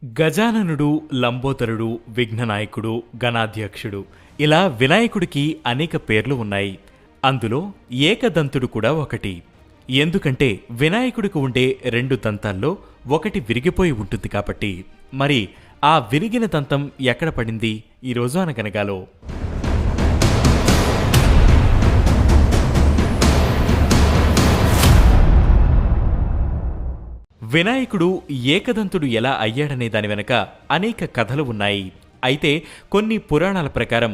గజాననుడు, లంబోదరుడు, విఘ్ననాయకుడు, గణాధ్యక్షుడు ఇలా వినాయకుడికి అనేక పేర్లు ఉన్నాయి. అందులో ఏకదంతుడు కూడా ఒకటి. ఎందుకంటే వినాయకుడికి ఉండే 2 దంతాల్లో ఒకటి విరిగిపోయి ఉంటుంది కాబట్టి. మరి ఆ విరిగిన దంతం ఎక్కడ పడింది ఈరోజు అనగనగాలో? వినాయకుడు ఏకదంతుడు ఎలా అయ్యాడనే దాని వెనక అనేక కథలు ఉన్నాయి. అయితే కొన్ని పురాణాల ప్రకారం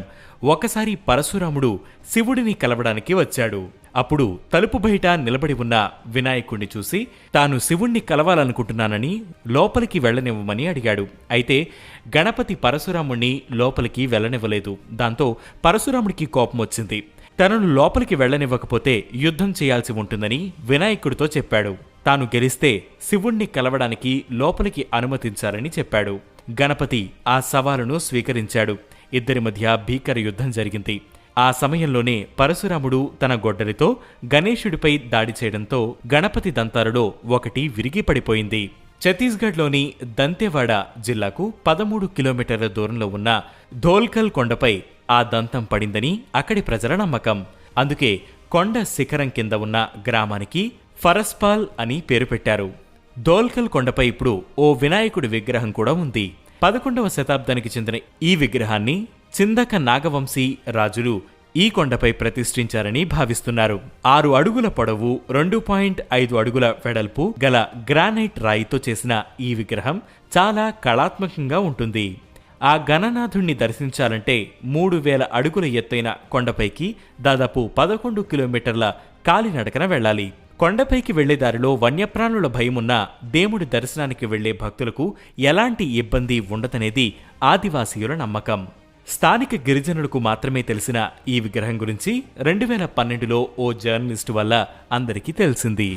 ఒకసారి పరశురాముడు శివుడిని కలవడానికి వచ్చాడు. అప్పుడు తలుపు బయట నిలబడి ఉన్న వినాయకుడిని చూసి తాను శివుణ్ణి కలవాలనుకుంటున్నానని లోపలికి వెళ్లనివ్వమని అడిగాడు. అయితే గణపతి పరశురాముణ్ణి లోపలికి వెళ్లనివ్వలేదు. దాంతో పరశురాముడికి కోపం వచ్చింది. తనను లోపలికి వెళ్లనివ్వకపోతే యుద్ధం చేయాల్సి ఉంటుందని వినాయకుడితో చెప్పాడు. తాను గెలిస్తే శివుణ్ణి కలవడానికి లోపలికి అనుమతించాలని చెప్పాడు. గణపతి ఆ సవాలును స్వీకరించాడు. ఇద్దరి మధ్య భీకర యుద్ధం జరిగింది. ఆ సమయంలోనే పరశురాముడు తన గొడ్డలితో గణేశుడిపై దాడి చేయడంతో గణపతి దంతాలలో ఒకటి విరిగి పడిపోయింది. ఛత్తీస్గఢ్లోని దంతెవాడ జిల్లాకు 13 కిలోమీటర్ల దూరంలో ఉన్న ధోల్కల్ కొండపై ఆ దంతం పడిందని అక్కడి ప్రజల నమ్మకం. అందుకే కొండ శిఖరం కింద ఉన్న గ్రామానికి ఫరస్పాల్ అని పేరు పెట్టారు. ధోల్కల్ కొండపై ఇప్పుడు ఓ వినాయకుడి విగ్రహం కూడా ఉంది. 11వ శతాబ్దానికి చెందిన ఈ విగ్రహాన్ని చిందక నాగవంశీ రాజులు ఈ కొండపై ప్రతిష్ఠించారని భావిస్తున్నారు. 6 అడుగుల పొడవు, 2.5 అడుగుల వెడల్పు గల గ్రానైట్ రాయితో చేసిన ఈ విగ్రహం చాలా కళాత్మకంగా ఉంటుంది. ఆ గణనాథుణ్ణి దర్శించాలంటే 3000 అడుగుల ఎత్తైన కొండపైకి దాదాపు 11 కిలోమీటర్ల కాలినడకన వెళ్లాలి. కొండపైకి వెళ్లే దారిలో వన్యప్రాణుల భయమున్నా దేవుడి దర్శనానికి వెళ్లే భక్తులకు ఎలాంటి ఇబ్బంది ఉండదనేది ఆదివాసీయుల నమ్మకం. స్థానిక గిరిజనులకు మాత్రమే తెలిసిన ఈ విగ్రహం గురించి 2012లో ఓ జర్నలిస్టు వల్ల అందరికీ తెలిసింది.